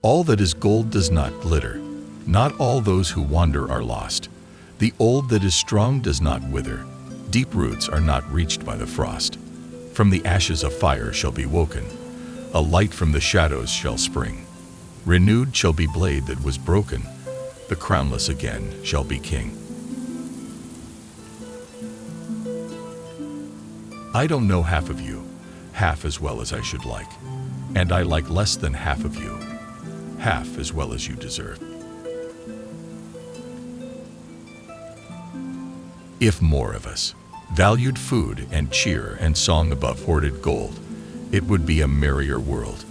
All that is gold does not glitter. Not all those who wander are lost. The old that is strong does not wither. Deep roots are not reached by the frost. From the ashes a fire shall be woken. A light from the shadows shall spring. Renewed shall be blade that was broken. The crownless again shall be king. I don't know half of you, half as well as I should like. And I like less than half of you, half as well as you deserve. If more of us valued food and cheer and song above hoarded gold, it would be a merrier world.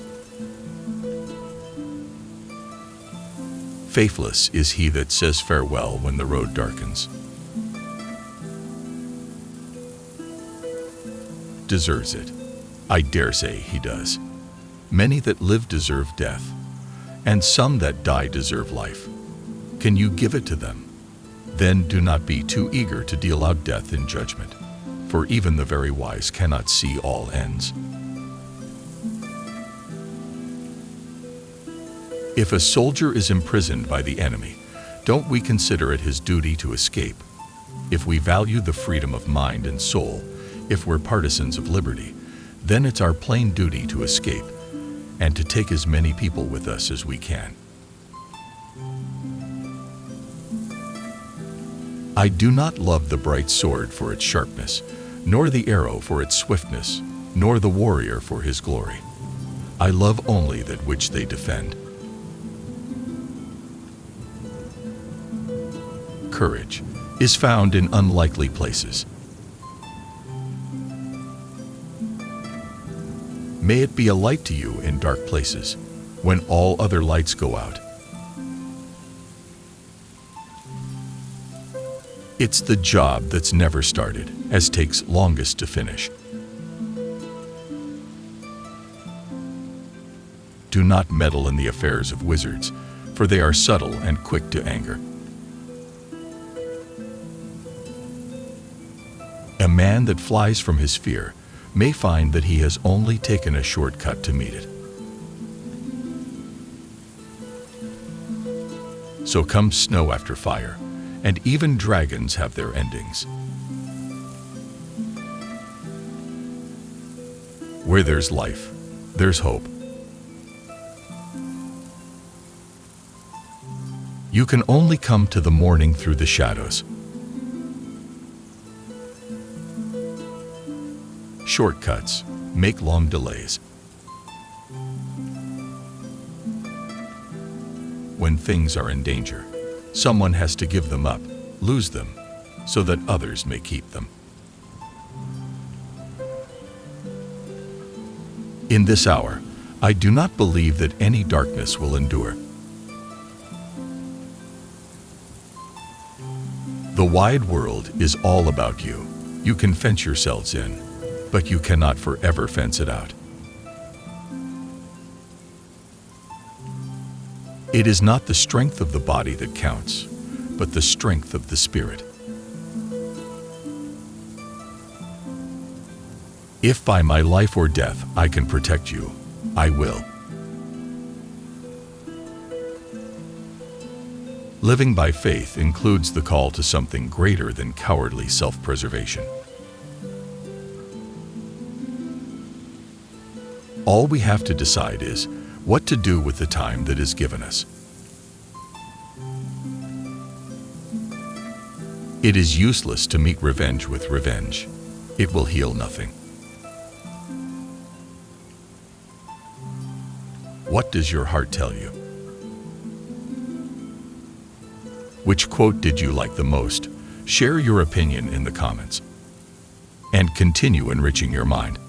Faithless is he that says farewell when the road darkens. Deserves it. I dare say he does. Many that live deserve death, and some that die deserve life. Can you give it to them? Then do not be too eager to deal out death in judgment, for even the very wise cannot see all ends. If a soldier is imprisoned by the enemy, don't we consider it his duty to escape? If we value the freedom of mind and soul, if we're partisans of liberty, then it's our plain duty to escape and to take as many people with us as we can. I do not love the bright sword for its sharpness, nor the arrow for its swiftness, nor the warrior for his glory. I love only that which they defend. Courage is found in unlikely places. May it be a light to you in dark places, when all other lights go out. It's the job that's never started, as takes longest to finish. Do not meddle in the affairs of wizards, for they are subtle and quick to anger. A man that flies from his fear may find that he has only taken a shortcut to meet it. So comes snow after fire, and even dragons have their endings. Where there's life, there's hope. You can only come to the morning through the shadows. Shortcuts make long delays. When things are in danger, someone has to give them up, lose them, so that others may keep them. In this hour, I do not believe that any darkness will endure. The wide world is all about you. You can fence yourselves in, but you cannot forever fence it out. It is not the strength of the body that counts, but the strength of the spirit. If by my life or death I can protect you, I will. Living by faith includes the call to something greater than cowardly self-preservation. All we have to decide is what to do with the time that is given us. It is useless to meet revenge with revenge. It will heal nothing. What does your heart tell you? Which quote did you like the most? Share your opinion in the comments. And continue enriching your mind.